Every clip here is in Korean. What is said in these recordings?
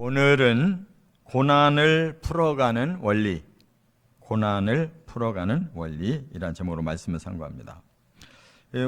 오늘은 고난을 풀어가는 원리, 고난을 풀어가는 원리이란 제목으로 말씀을 상고합니다.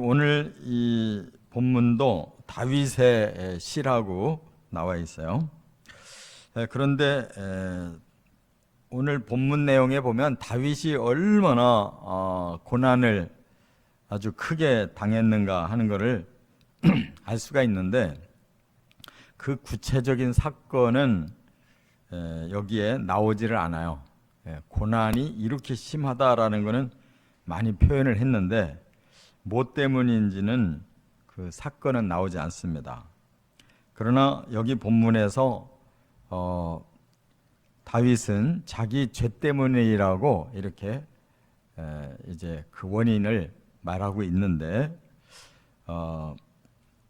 오늘 이 본문도 다윗의 시라고 나와 있어요. 그런데 오늘 본문 내용에 보면 다윗이 얼마나 고난을 아주 크게 당했는가 하는 것을 알 수가 있는데, 그 구체적인 사건은 여기에 나오지를 않아요. 고난이 이렇게 심하다라는 것은 많이 표현을 했는데 뭐 때문인지는 그 사건은 나오지 않습니다. 그러나 여기 본문에서 다윗은 자기 죄 때문이라고 이렇게 이제 그 원인을 말하고 있는데,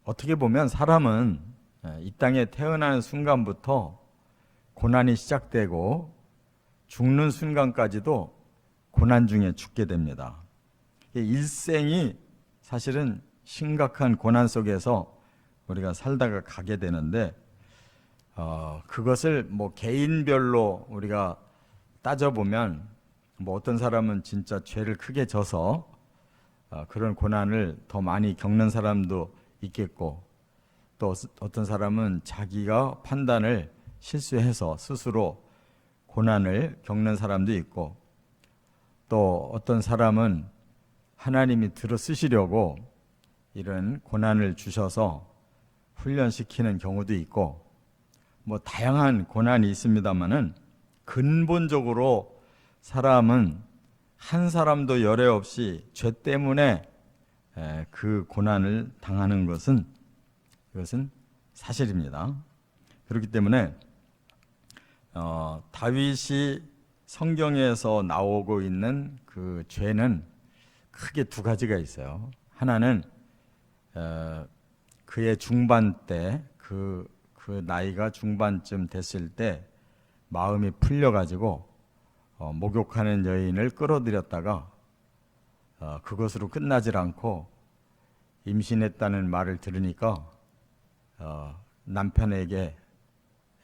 어떻게 보면 사람은 이 땅에 태어나는 순간부터 고난이 시작되고 죽는 순간까지도 고난 중에 죽게 됩니다. 일생이 사실은 심각한 고난 속에서 우리가 살다가 가게 되는데, 그것을 뭐 개인별로 우리가 따져보면 뭐 어떤 사람은 진짜 죄를 크게 져서 그런 고난을 더 많이 겪는 사람도 있겠고, 또 어떤 사람은 자기가 판단을 실수해서 스스로 고난을 겪는 사람도 있고, 또 어떤 사람은 하나님이 들어 쓰시려고 이런 고난을 주셔서 훈련시키는 경우도 있고, 뭐 다양한 고난이 있습니다만은 근본적으로 사람은 한 사람도 열애 없이 죄 때문에 그 고난을 당하는 것은 그것은 사실입니다. 그렇기 때문에 다윗이 성경에서 나오고 있는 그 죄는 크게 두 가지가 있어요. 하나는 그의 중반 때, 그 나이가 중반쯤 됐을 때 마음이 풀려가지고 목욕하는 여인을 끌어들였다가 그것으로 끝나질 않고 임신했다는 말을 들으니까 남편에게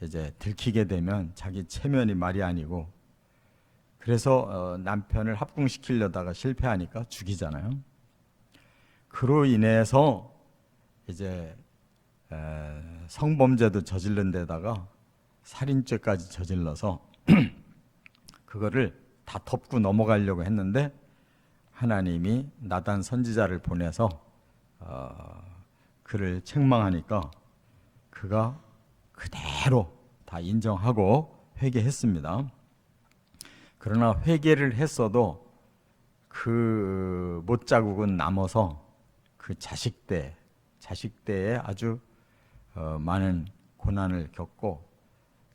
이제 들키게 되면 자기 체면이 말이 아니고, 그래서 남편을 합궁시키려다가 실패하니까 죽이잖아요. 그로 인해서 이제 성범죄도 저지른 데다가 살인죄까지 저질러서 그거를 다 덮고 넘어가려고 했는데, 하나님이 나단 선지자를 보내서 그를 책망하니까 그가 그대로 다 인정하고 회개했습니다. 그러나 회개를 했어도 그 못자국은 남아서 그 자식대에 아주 많은 고난을 겪고,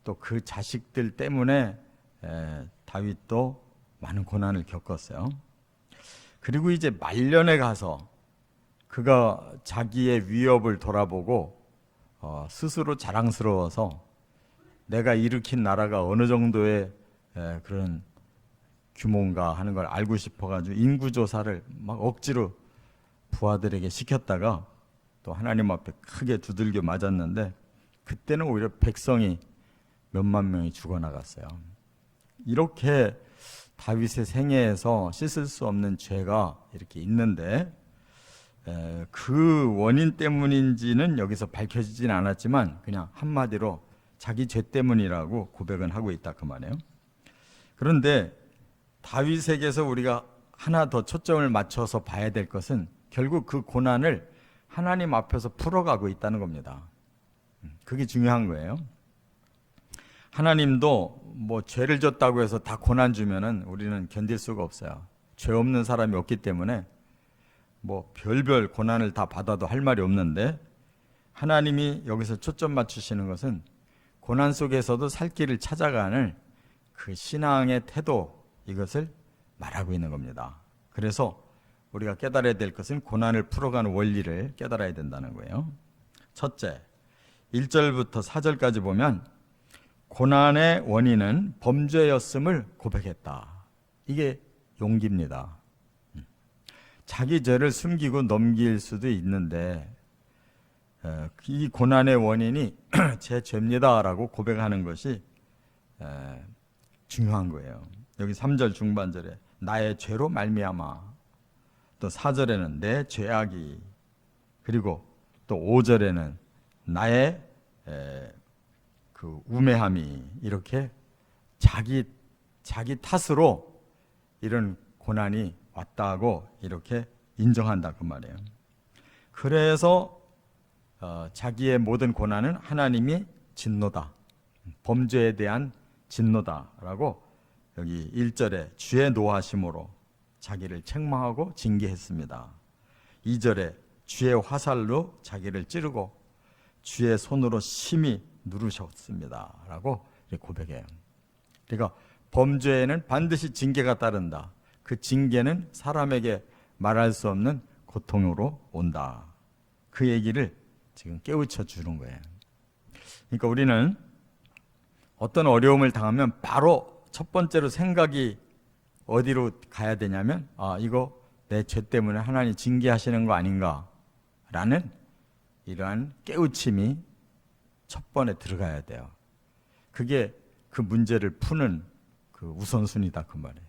또 그 자식들 때문에 다윗도 많은 고난을 겪었어요. 그리고 이제 말년에 가서 그가 자기의 위협을 돌아보고 스스로 자랑스러워서 내가 일으킨 나라가 어느 정도의 그런 규모인가 하는 걸 알고 싶어가지고 인구조사를 막 억지로 부하들에게 시켰다가 또 하나님 앞에 크게 두들겨 맞았는데, 그때는 오히려 백성이 몇만 명이 죽어나갔어요. 이렇게 다윗의 생애에서 씻을 수 없는 죄가 이렇게 있는데, 그 원인 때문인지는 여기서 밝혀지진 않았지만 그냥 한마디로 자기 죄 때문이라고 고백은 하고 있다 그 말이에요. 그런데 다윗에게서 우리가 하나 더 초점을 맞춰서 봐야 될 것은 결국 그 고난을 하나님 앞에서 풀어가고 있다는 겁니다. 그게 중요한 거예요. 하나님도 뭐 죄를 졌다고 해서 다 고난 주면은 우리는 견딜 수가 없어요. 죄 없는 사람이 없기 때문에 뭐 별별 고난을 다 받아도 할 말이 없는데, 하나님이 여기서 초점 맞추시는 것은 고난 속에서도 살 길을 찾아가는 그 신앙의 태도, 이것을 말하고 있는 겁니다. 그래서 우리가 깨달아야 될 것은 고난을 풀어가는 원리를 깨달아야 된다는 거예요. 첫째, 1절부터 4절까지 보면 고난의 원인은 범죄였음을 고백했다. 이게 용기입니다. 자기 죄를 숨기고 넘길 수도 있는데 이 고난의 원인이 제 죄입니다라고 고백하는 것이 중요한 거예요. 여기 3절 중반절에 나의 죄로 말미암아, 또 4절에는 내 죄악이, 그리고 또 5절에는 나의 그 우매함이, 이렇게 자기 탓으로 이런 고난이 왔다고 이렇게 인정한다 그 말이에요. 그래서 자기의 모든 고난은 하나님이 진노다, 범죄에 대한 진노다라고 여기 1절에 주의 노하심으로 자기를 책망하고 징계했습니다. 2절에 주의 화살로 자기를 찌르고 주의 손으로 심히 누르셨습니다 라고 고백해요. 그러니까 범죄에는 반드시 징계가 따른다. 그 징계는 사람에게 말할 수 없는 고통으로 온다. 그 얘기를 지금 깨우쳐 주는 거예요. 그러니까 우리는 어떤 어려움을 당하면 바로 첫 번째로 생각이 어디로 가야 되냐면, 이거 내 죄 때문에 하나님 징계하시는 거 아닌가 라는 이러한 깨우침이 첫 번에 들어가야 돼요. 그게 그 문제를 푸는 그 우선순위다 그 말이에요.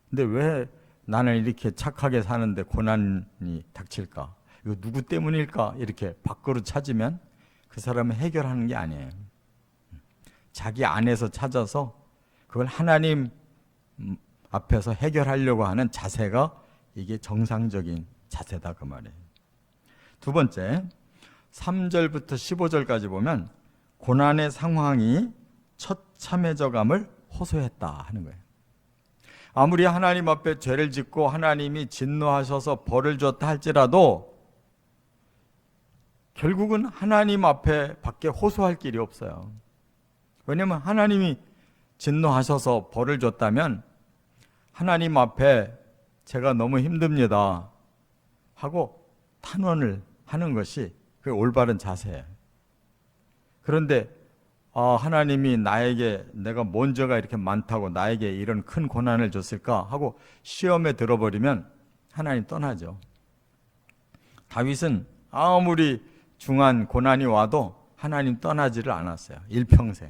근데 왜 나는 이렇게 착하게 사는데 고난이 닥칠까? 이거 누구 때문일까? 이렇게 밖으로 찾으면 그 사람은 해결하는 게 아니에요. 자기 안에서 찾아서 그걸 하나님 앞에서 해결하려고 하는 자세가 이게 정상적인 자세다 그 말이에요. 두 번째, 3절부터 15절까지 보면 고난의 상황이 처참해져감을 호소했다 하는 거예요. 아무리 하나님 앞에 죄를 짓고 하나님이 진노하셔서 벌을 줬다 할지라도 결국은 하나님 앞에 밖에 호소할 길이 없어요. 왜냐하면 하나님이 진노하셔서 벌을 줬다면 하나님 앞에 제가 너무 힘듭니다 하고 탄원을 하는 것이 그 올바른 자세예요. 그런데 하나님이 나에게 내가 뭔 죄가 이렇게 많다고 나에게 이런 큰 고난을 줬을까 하고 시험에 들어버리면 하나님 떠나죠. 다윗은 아무리 중한 고난이 와도 하나님 떠나지를 않았어요. 일평생.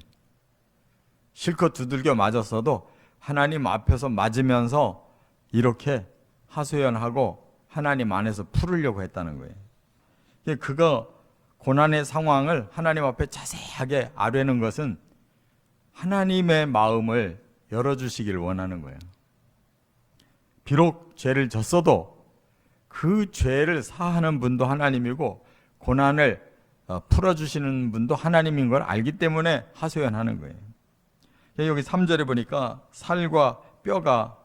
실컷 두들겨 맞았어도 하나님 앞에서 맞으면서 이렇게 하소연하고 하나님 안에서 풀으려고 했다는 거예요. 그가 고난의 상황을 하나님 앞에 자세하게 아뢰는 것은 하나님의 마음을 열어주시기를 원하는 거예요. 비록 죄를 졌어도 그 죄를 사하는 분도 하나님이고 고난을 풀어주시는 분도 하나님인 걸 알기 때문에 하소연하는 거예요. 여기 3절에 보니까 살과 뼈가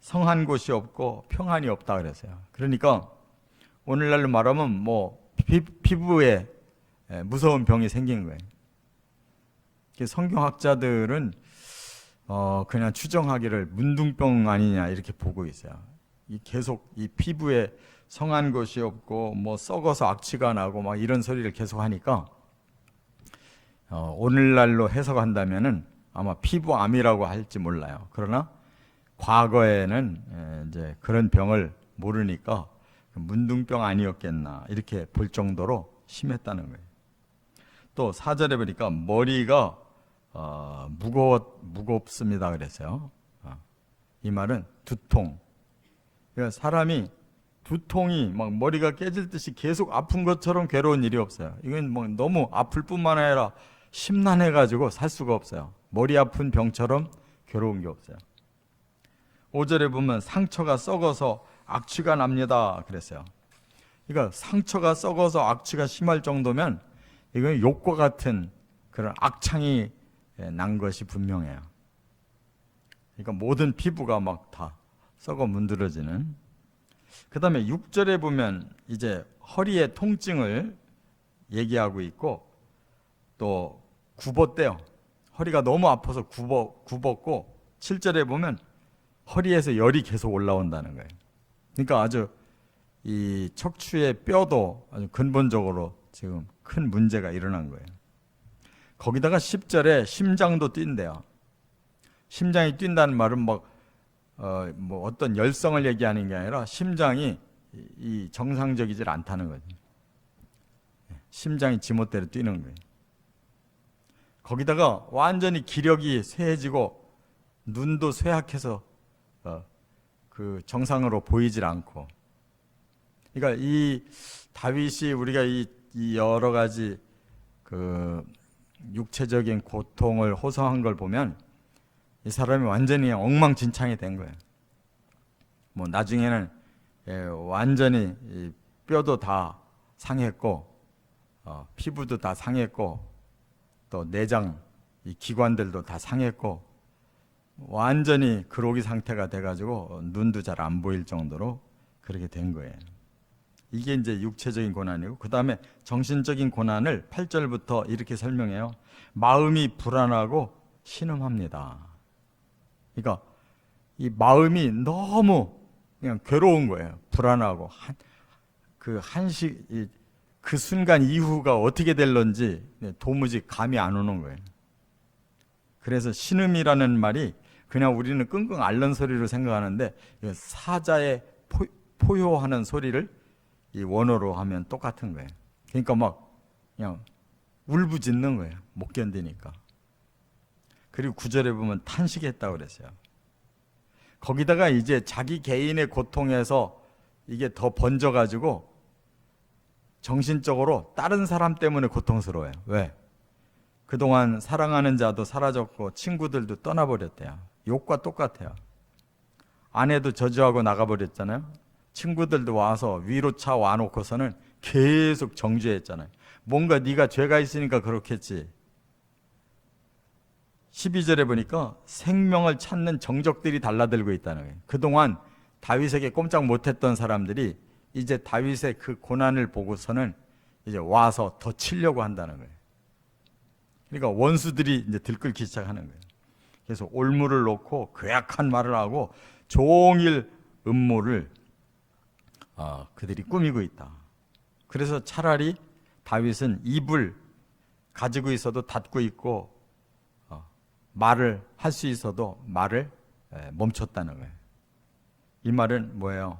성한 곳이 없고 평안이 없다 그랬어요. 그러니까 오늘날로 말하면 피부에 무서운 병이 생긴 거예요. 성경학자들은 그냥 추정하기를 문둥병 아니냐 이렇게 보고 있어요. 계속 이 피부에 성한 곳이 없고 썩어서 악취가 나고 막 이런 소리를 계속 하니까 오늘날로 해석한다면은 아마 피부암이라고 할지 몰라요. 그러나 과거에는 이제 그런 병을 모르니까 문둥병 아니었겠나 이렇게 볼 정도로 심했다는 거예요. 또 4절에 보니까 머리가 무겁습니다 그랬어요. 이 말은 두통. 그러니까 사람이 두통이 막 머리가 깨질 듯이 계속 아픈 것처럼 괴로운 일이 없어요. 이건 너무 아플 뿐만 아니라 심란해가지고 살 수가 없어요. 머리 아픈 병처럼 괴로운 게 없어요. 5절에 보면 상처가 썩어서 악취가 납니다 그랬어요. 그러니까 상처가 썩어서 악취가 심할 정도면 이건 욕과 같은 그런 악창이 난 것이 분명해요. 그러니까 모든 피부가 막 다 썩어 문드러지는. 그 다음에 6절에 보면 이제 허리의 통증을 얘기하고 있고 또 굽었대요. 허리가 너무 아파서 굽었고 7절에 보면 허리에서 열이 계속 올라온다는 거예요. 그러니까 아주 이 척추의 뼈도 아주 근본적으로 지금 큰 문제가 일어난 거예요. 거기다가 10절에 심장도 뛴대요. 심장이 뛴다는 말은 어떤 열성을 얘기하는 게 아니라 심장이 이 정상적이질 않다는 거죠. 심장이 지멋대로 뛰는 거예요. 거기다가 완전히 기력이 쇠해지고 눈도 쇠약해서 그 정상으로 보이질 않고. 그러니까 이 다윗이 우리가 이 여러 가지 그 육체적인 고통을 호소한 걸 보면 이 사람이 완전히 엉망진창이 된 거예요. 뭐 나중에는 완전히 이 뼈도 다 상했고 피부도 다 상했고 또 내장 이 기관들도 다 상했고 완전히 그로기 상태가 돼가지고 눈도 잘 안 보일 정도로 그렇게 된 거예요. 이게 이제 육체적인 고난이고, 그 다음에 정신적인 고난을 8절부터 이렇게 설명해요. 마음이 불안하고 신음합니다. 그러니까 이 마음이 너무 그냥 괴로운 거예요. 불안하고 그 순간 이후가 어떻게 될런지 도무지 감이 안 오는 거예요. 그래서 신음이라는 말이 그냥 우리는 끙끙 앓는 소리로 생각하는데 사자의 포효하는 소리를 이 원어로 하면 똑같은 거예요. 그러니까 막 그냥 울부짖는 거예요. 못 견디니까. 그리고 9절에 보면 탄식했다고 그랬어요. 거기다가 이제 자기 개인의 고통에서 이게 더 번져가지고 정신적으로 다른 사람 때문에 고통스러워요. 왜? 그동안 사랑하는 자도 사라졌고 친구들도 떠나버렸대요. 욕과 똑같아요. 아내도 저주하고 나가버렸잖아요. 친구들도 와서 위로차 와놓고서는 계속 정죄했잖아요. 뭔가 네가 죄가 있으니까 그렇겠지. 12절에 보니까 생명을 찾는 정적들이 달라들고 있다는 거예요. 그동안 다윗에게 꼼짝 못했던 사람들이 이제 다윗의 그 고난을 보고서는 이제 와서 더 치려고 한다는 거예요. 그러니까 원수들이 이제 들끓기 시작하는 거예요. 그래서 올무를 놓고 괴악한 말을 하고 종일 음모를 그들이 꾸미고 있다. 그래서 차라리 다윗은 입을 가지고 있어도 닫고 있고 말을 할 수 있어도 말을 멈췄다는 거예요. 이 말은 뭐예요?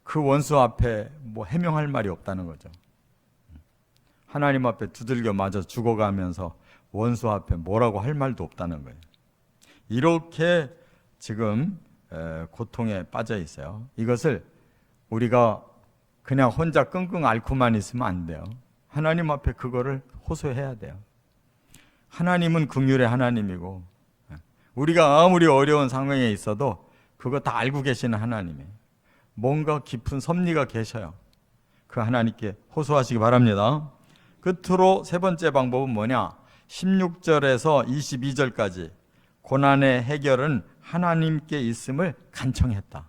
그 원수 앞에 뭐 해명할 말이 없다는 거죠. 하나님 앞에 두들겨 맞아 죽어가면서 원수 앞에 뭐라고 할 말도 없다는 거예요. 이렇게 지금 고통에 빠져 있어요. 이것을 우리가 그냥 혼자 끙끙 앓고만 있으면 안 돼요. 하나님 앞에 그거를 호소해야 돼요. 하나님은 긍휼의 하나님이고 우리가 아무리 어려운 상황에 있어도 그거 다 알고 계시는 하나님이에요. 뭔가 깊은 섭리가 계셔요. 그 하나님께 호소하시기 바랍니다. 끝으로 세 번째 방법은 뭐냐? 16절에서 22절까지 고난의 해결은 하나님께 있음을 간청했다.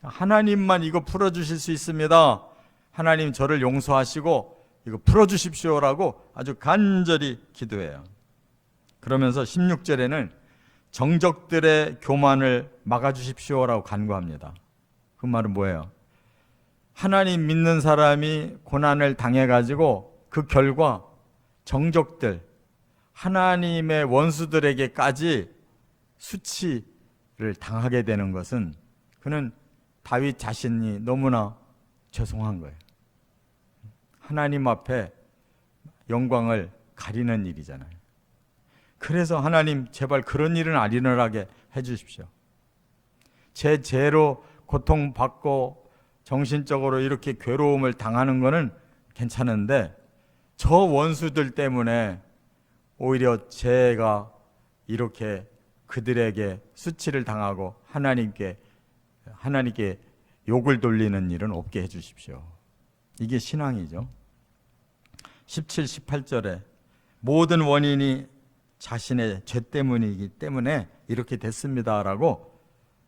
하나님만 이거 풀어주실 수 있습니다. 하나님 저를 용서하시고 이거 풀어주십시오라고 아주 간절히 기도해요. 그러면서 16절에는 정적들의 교만을 막아주십시오라고 간구합니다. 그 말은 뭐예요? 하나님 믿는 사람이 고난을 당해가지고 그 결과 정적들, 하나님의 원수들에게까지 수치를 당하게 되는 것은 그는 다윗 자신이 너무나 죄송한 거예요. 하나님 앞에 영광을 가리는 일이잖아요. 그래서 하나님 제발 그런 일은 안 일어나게 해주십시오. 제 죄로 고통받고 정신적으로 이렇게 괴로움을 당하는 거는 괜찮은데 저 원수들 때문에 오히려 제가 이렇게 그들에게 수치를 당하고 하나님께 욕을 돌리는 일은 없게 해주십시오. 이게 신앙이죠. 17, 18절에 모든 원인이 자신의 죄 때문이기 때문에 이렇게 됐습니다라고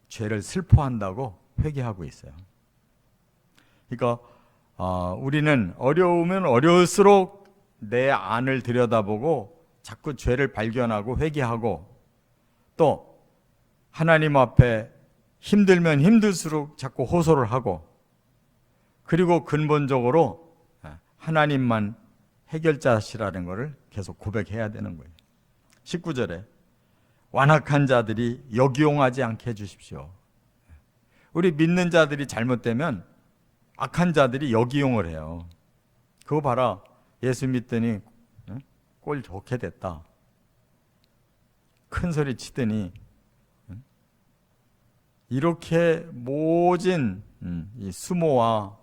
죄를 슬퍼한다고 회개하고 있어요. 그러니까 우리는 어려우면 어려울수록 내 안을 들여다보고 자꾸 죄를 발견하고 회개하고 또 하나님 앞에 힘들면 힘들수록 자꾸 호소를 하고 그리고 근본적으로 하나님만 해결자시라는 것을 계속 고백해야 되는 거예요. 19절에 완악한 자들이 역이용하지 않게 해주십시오. 우리 믿는 자들이 잘못되면 악한 자들이 역이용을 해요. 그거 봐라, 예수 믿더니 꼴 좋게 됐다. 큰 소리 치더니 이렇게 모진 이 수모와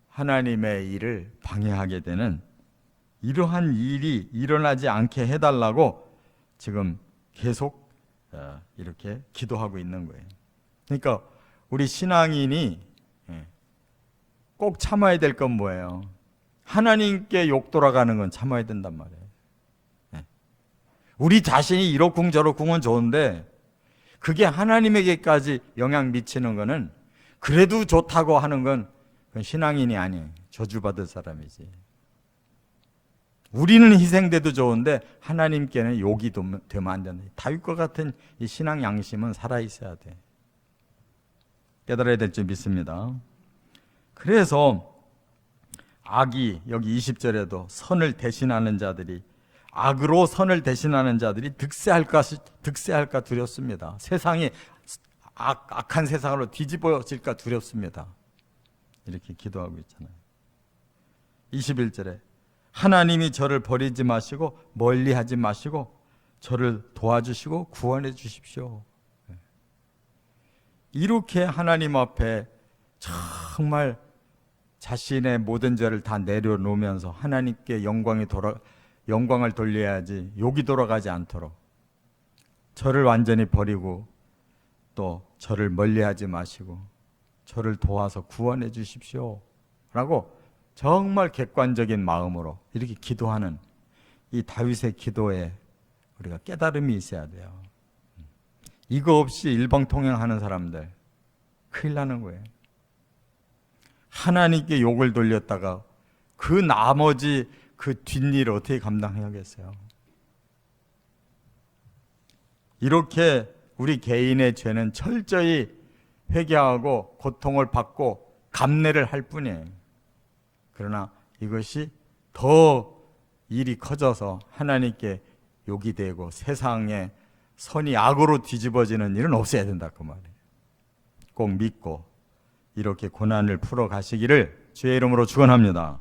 하나님의 일을 방해하게 되는 이러한 일이 일어나지 않게 해달라고 지금 계속 이렇게 기도하고 있는 거예요. 그러니까 우리 신앙인이 꼭 참아야 될 건 뭐예요? 하나님께 욕 돌아가는 건 참아야 된단 말이에요. 우리 자신이 이러쿵저러쿵은 좋은데 그게 하나님에게까지 영향 미치는 거는 그래도 좋다고 하는 건 그건 신앙인이 아니에요. 저주받을 사람이지. 우리는 희생돼도 좋은데 하나님께는 욕이 되면 안 된다. 다윗과 같은 이 신앙 양심은 살아있어야 돼. 깨달아야 될 줄 믿습니다. 그래서 악이 여기 20절에도 선을 대신하는 자들이, 악으로 선을 대신하는 자들이 득세할까 두렵습니다. 세상이 악한 세상으로 뒤집어질까 두렵습니다. 이렇게 기도하고 있잖아요. 21절에 하나님이 저를 버리지 마시고 멀리하지 마시고 저를 도와주시고 구원해 주십시오. 이렇게 하나님 앞에 정말 자신의 모든 죄를 다 내려놓으면서 하나님께 영광을 돌려야지 욕이 돌아가지 않도록 저를 완전히 버리고 또 저를 멀리하지 마시고 저를 도와서 구원해 주십시오 라고 정말 객관적인 마음으로 이렇게 기도하는 이 다윗의 기도에 우리가 깨달음이 있어야 돼요. 이거 없이 일방통행하는 사람들 큰일 나는 거예요. 하나님께 욕을 돌렸다가 그 나머지 그 뒷일을 어떻게 감당해야겠어요? 이렇게 우리 개인의 죄는 철저히 회개하고 고통을 받고 감내를 할 뿐이에요. 그러나 이것이 더 일이 커져서 하나님께 욕이 되고 세상에 선이 악으로 뒤집어지는 일은 없어야 된다 그 말이에요. 꼭 믿고 이렇게 고난을 풀어 가시기를 주의 이름으로 축원합니다.